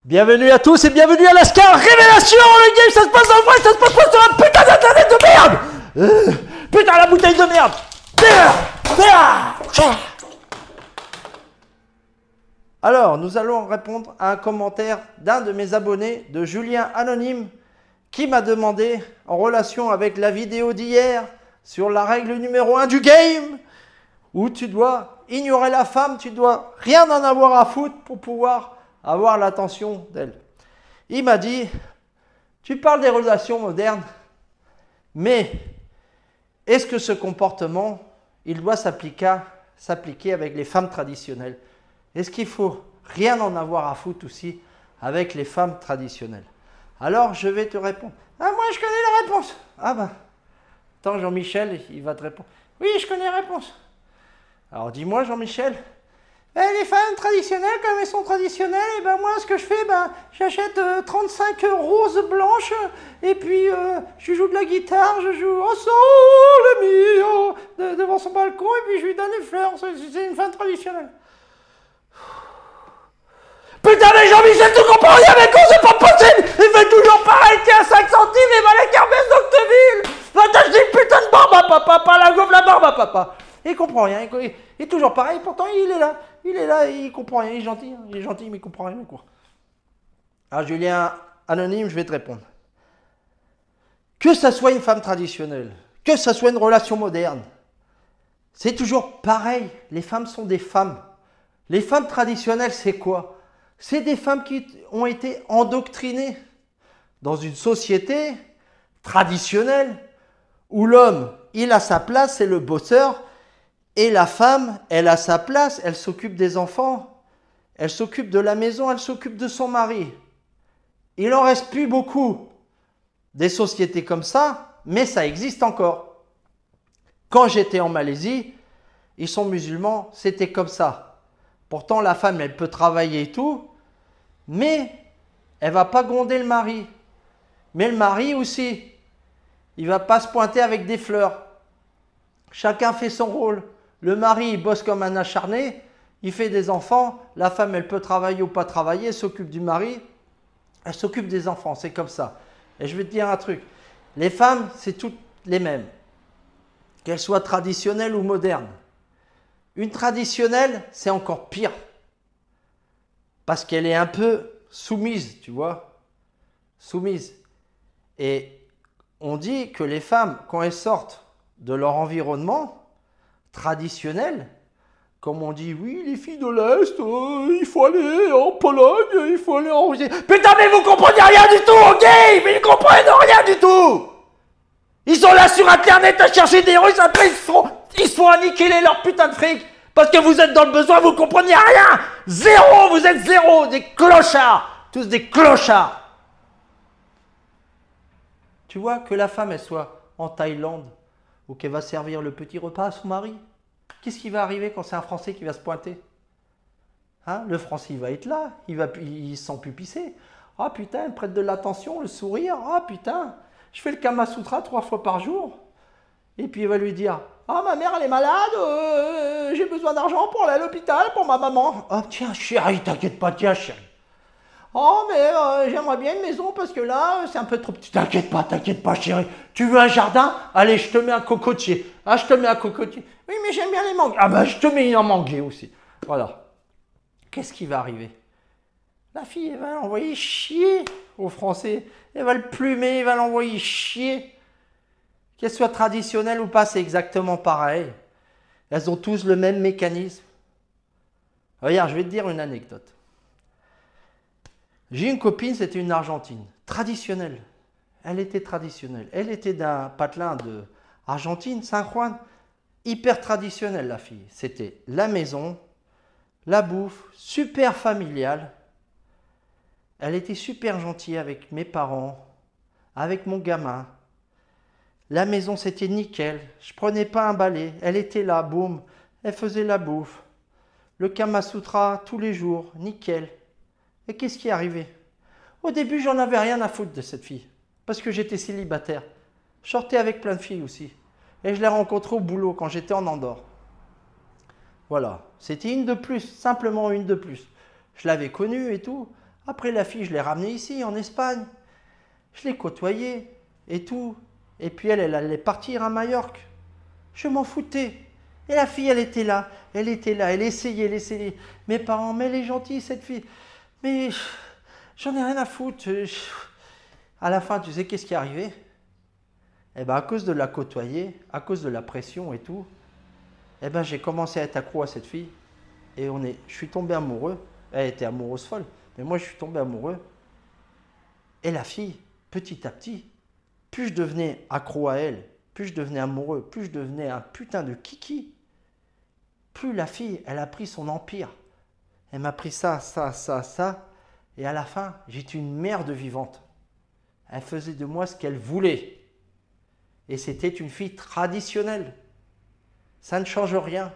Bienvenue à tous et bienvenue à Lascar Révélation. Le game, ça se passe en vrai, ça se passe pas sur un putain d'internet de merde. Putain, la bouteille de merde. Alors, nous allons répondre à un commentaire d'un de mes abonnés, de Julien Anonyme, qui m'a demandé, en relation avec la vidéo d'hier, sur la règle numéro 1 du game, où tu dois ignorer la femme, tu dois rien en avoir à foutre pour pouvoir avoir l'attention d'elle. Il m'a dit, tu parles des relations modernes, mais est-ce que ce comportement, il doit s'appliquer avec les femmes traditionnelles? Est-ce qu'il faut rien en avoir à foutre aussi avec les femmes traditionnelles? Alors, je vais te répondre. Ah, moi, je connais la réponse. Ah ben, attends, Jean-Michel, il va te répondre. Oui, je connais la réponse. Alors, dis-moi, Jean-Michel. Les femmes traditionnelles, comme elles sont traditionnelles, et ben moi, ce que je fais, j'achète 35 roses blanches, et puis je joue de la guitare, je joue au sole mio devant son balcon, et puis je lui donne des fleurs. C'est une femme traditionnelle. Putain, mais Jean-Michel, tu comprends rien, mais c'est pas possible! Il fait toujours pareil, tiens, 5 centimes, et va la kermesse d'Octeville! Va t'acheter une putain de barbe à papa, pas la gaufre, la barbe à papa! Il comprend rien, il est toujours pareil, pourtant il est là, il comprend rien, il est gentil, mais il comprend rien, quoi. Alors Julien Anonyme, je vais te répondre. Que ça soit une femme traditionnelle, que ça soit une relation moderne, c'est toujours pareil, les femmes sont des femmes. Les femmes traditionnelles, c'est quoi? C'est des femmes qui ont été endoctrinées dans une société traditionnelle où l'homme, il a sa place, c'est le bosseur, et la femme, elle a sa place, elle s'occupe des enfants, elle s'occupe de la maison, elle s'occupe de son mari. Il n'en reste plus beaucoup des sociétés comme ça, mais ça existe encore. Quand j'étais en Malaisie, ils sont musulmans, c'était comme ça. Pourtant, la femme, elle peut travailler et tout, mais elle ne va pas gronder le mari. Mais le mari aussi, il ne va pas se pointer avec des fleurs. Chacun fait son rôle. Le mari, il bosse comme un acharné, il fait des enfants. La femme, elle peut travailler ou pas travailler, elle s'occupe du mari, elle s'occupe des enfants, c'est comme ça. Et je vais te dire un truc, les femmes, c'est toutes les mêmes, qu'elles soient traditionnelles ou modernes. Une traditionnelle, c'est encore pire, parce qu'elle est un peu soumise, tu vois, soumise. Et on dit que les femmes, quand elles sortent de leur environnement traditionnel, comme on dit, oui, les filles de l'Est, il faut aller en Pologne, il faut aller en Russie. Putain, mais vous comprenez rien du tout, ok? Mais ils comprennent rien du tout! Ils sont là sur Internet à chercher des Russes, après ils se font annihiler leur putain de fric, parce que vous êtes dans le besoin, vous comprenez rien! Zéro, vous êtes zéro, des clochards! Tous des clochards! Tu vois, que la femme, elle soit en Thaïlande, ou qu'elle va servir le petit repas à son mari. Qu'est-ce qui va arriver quand c'est un Français qui va se pointer? Hein? Le Français, il va être là, il se sent pupissé. Ah putain, elle prête de l'attention, le sourire. Ah putain, je fais le Kama Sutra 3 fois par jour. Et puis il va lui dire, ah ma mère elle est malade, j'ai besoin d'argent pour aller à l'hôpital pour ma maman. Ah tiens chérie, t'inquiète pas, tiens chérie. Oh, mais j'aimerais bien une maison parce que là, c'est un peu trop petit. T'inquiète pas, chérie. Tu veux un jardin? Allez, je te mets un cocotier. Ah, je te mets un cocotier. Oui, mais j'aime bien les mangues. Ah, ben, je te mets un manguier aussi. Voilà. Qu'est-ce qui va arriver? La fille, elle va l'envoyer chier aux Français. Elle va le plumer, elle va l'envoyer chier. Qu'elle soit traditionnelle ou pas, c'est exactement pareil. Elles ont tous le même mécanisme. Regarde, je vais te dire une anecdote. J'ai une copine, c'était une Argentine, traditionnelle. Elle était traditionnelle. Elle était d'un patelin de Argentine, San Juan, hyper traditionnelle la fille. C'était la maison, la bouffe, super familiale. Elle était super gentille avec mes parents, avec mon gamin. La maison, c'était nickel. Je prenais pas un balai. Elle était là, boum. Elle faisait la bouffe. Le Kama Sutra tous les jours, nickel. Et qu'est-ce qui est arrivé? Au début, j'en avais rien à foutre de cette fille. Parce que j'étais célibataire. Je sortais avec plein de filles aussi. Et je l'ai rencontrée au boulot quand j'étais en Andorre. Voilà. C'était une de plus. Simplement une de plus. Je l'avais connue et tout. Après, la fille, je l'ai ramenée ici, en Espagne. Je l'ai côtoyée et tout. Et puis elle allait partir à Majorque. Je m'en foutais. Et la fille, elle était là, elle essayait. Mes parents, mais elle est gentille, cette fille. Mais j'en ai rien à foutre. À la fin, tu sais qu'est-ce qui est arrivé? Eh bien, à cause de la côtoyer, à cause de la pression et tout, eh ben, j'ai commencé à être accro à cette fille. Et je suis tombé amoureux. Elle était amoureuse folle. Mais moi, je suis tombé amoureux. Et la fille, petit à petit, plus je devenais accro à elle, plus je devenais amoureux, plus je devenais un putain de kiki, plus la fille, elle a pris son empire. Elle m'a pris ça. Et à la fin, j'étais une merde vivante. Elle faisait de moi ce qu'elle voulait. Et c'était une fille traditionnelle. Ça ne change rien.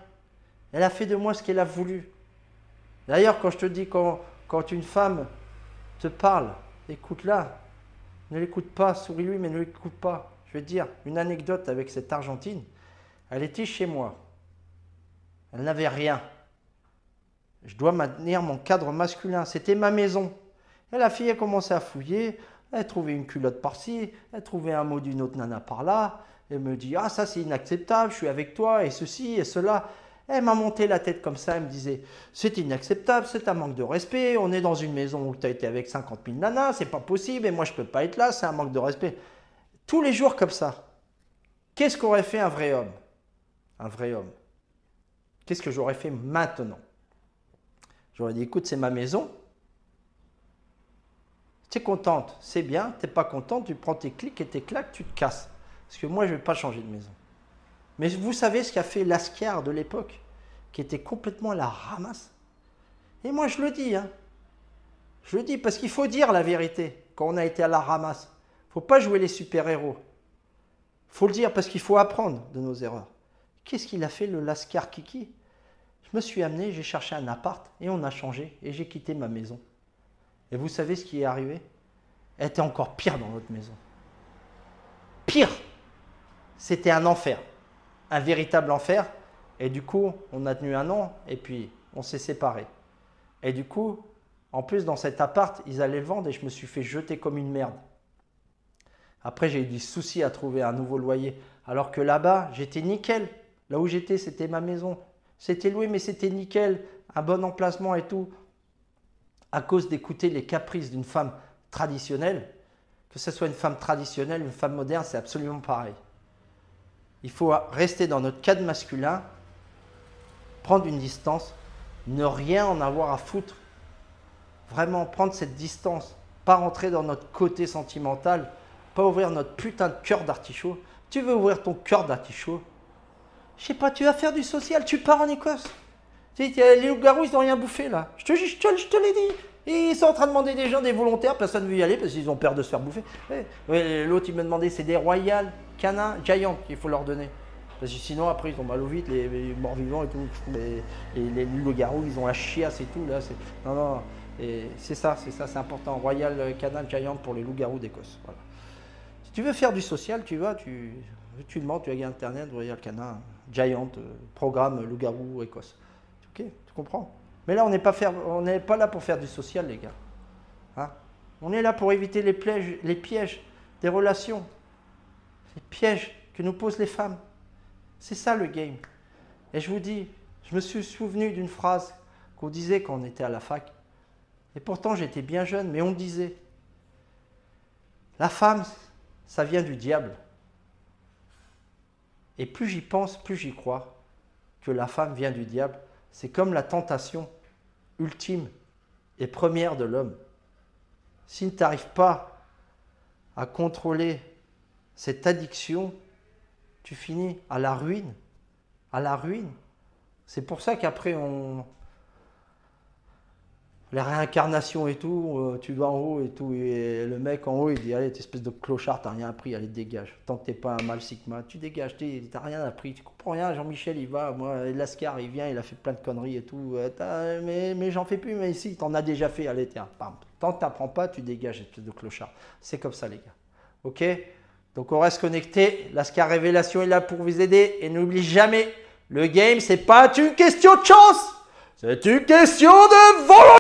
Elle a fait de moi ce qu'elle a voulu. D'ailleurs, quand je te dis, quand une femme te parle, écoute-la. Ne l'écoute pas, souris-lui, mais ne l'écoute pas. Je vais te dire une anecdote avec cette Argentine. Elle était chez moi. Elle n'avait rien. Je dois maintenir mon cadre masculin. C'était ma maison. Et la fille a commencé à fouiller. Elle trouvait une culotte par-ci. Elle trouvait un mot d'une autre nana par-là. Elle me dit « Ah, ça c'est inacceptable, je suis avec toi, et ceci et cela. » Elle m'a monté la tête comme ça. Elle me disait « C'est inacceptable, c'est un manque de respect. On est dans une maison où tu as été avec 50 000 nanas. C'est pas possible. Et moi, je peux pas être là. C'est un manque de respect. » Tous les jours comme ça. Qu'est-ce qu'aurait fait un vrai homme? Un vrai homme. Qu'est-ce que j'aurais fait maintenant? J'aurais dit, écoute, c'est ma maison. Tu es contente, c'est bien. Tu n'es pas contente, tu prends tes clics et tes claques, tu te casses. Parce que moi, je ne vais pas changer de maison. Mais vous savez ce qu'a fait Lascar de l'époque, qui était complètement à la ramasse. Et moi, je le dis. Hein. Je le dis parce qu'il faut dire la vérité quand on a été à la ramasse. Il ne faut pas jouer les super-héros. Il faut le dire parce qu'il faut apprendre de nos erreurs. Qu'est-ce qu'il a fait, le Lascar Kiki? Je me suis amené, j'ai cherché un appart et on a changé et j'ai quitté ma maison. Et vous savez ce qui est arrivé? Elle était encore pire dans notre maison. Pire! C'était un enfer. Un véritable enfer. Et du coup, on a tenu 1 an et puis on s'est séparés. Et du coup, en plus dans cet appart, ils allaient le vendre et je me suis fait jeter comme une merde. Après, j'ai eu des soucis à trouver un nouveau loyer. Alors que là-bas, j'étais nickel. Là où j'étais, c'était ma maison. C'était loué, mais c'était nickel. Un bon emplacement et tout. À cause d'écouter les caprices d'une femme traditionnelle, que ce soit une femme traditionnelle, une femme moderne, c'est absolument pareil. Il faut rester dans notre cadre masculin, prendre une distance, ne rien en avoir à foutre. Vraiment prendre cette distance, pas rentrer dans notre côté sentimental, pas ouvrir notre putain de cœur d'artichaut. Tu veux ouvrir ton cœur d'artichaut? Je sais pas, tu vas faire du social, tu pars en Écosse. Tu sais, les loups-garous, ils n'ont rien bouffé là. Je te l'ai dit. Et ils sont en train de demander des gens, des volontaires, personne ne veut y aller parce qu'ils ont peur de se faire bouffer. L'autre, il me demandait, c'est des Royal Canin Giant qu'il faut leur donner. Parce que sinon, après, ils ont mal au vide, les morts-vivants et tout. Et les loups-garous, ils ont la chiasse et tout. Là, non. Et c'est ça, c'est important. Royal Canin Giant pour les loups-garous d'Écosse. Voilà. Si tu veux faire du social, tu vas, tu demandes, tu regardes Internet, Royal Canin Giant, programme loup-garou Écosse. Ok, tu comprends? Mais là, on n'est pas là pour faire du social, les gars. Hein? On est là pour éviter les pièges des relations. Les pièges que nous posent les femmes. C'est ça le game. Et je vous dis, je me suis souvenu d'une phrase qu'on disait quand on était à la fac. Et pourtant, j'étais bien jeune, mais on le disait. La femme, ça vient du diable. Et plus j'y pense, plus j'y crois que la femme vient du diable. C'est comme la tentation ultime et première de l'homme. Si tu n'arrives pas à contrôler cette addiction, tu finis à la ruine. À la ruine. C'est pour ça qu'après, les réincarnations et tout, tu vas en haut et tout, et le mec en haut, il dit, allez, t'es espèce de clochard, t'as rien appris, allez, dégage. Tant que t'es pas un mal sigma, tu dégages, t'as rien appris, tu comprends rien, Jean-Michel, il va, moi, Lascar, il vient, il a fait plein de conneries et tout, mais j'en fais plus, mais ici, t'en as déjà fait, allez, tiens, bam. Tant que t'apprends pas, tu dégages, espèce de clochard. C'est comme ça, les gars. Ok? Donc, on reste connecté, Lascar Révélation est là pour vous aider, et n'oublie jamais, le game, c'est pas une question de chance, c'est une question de volonté.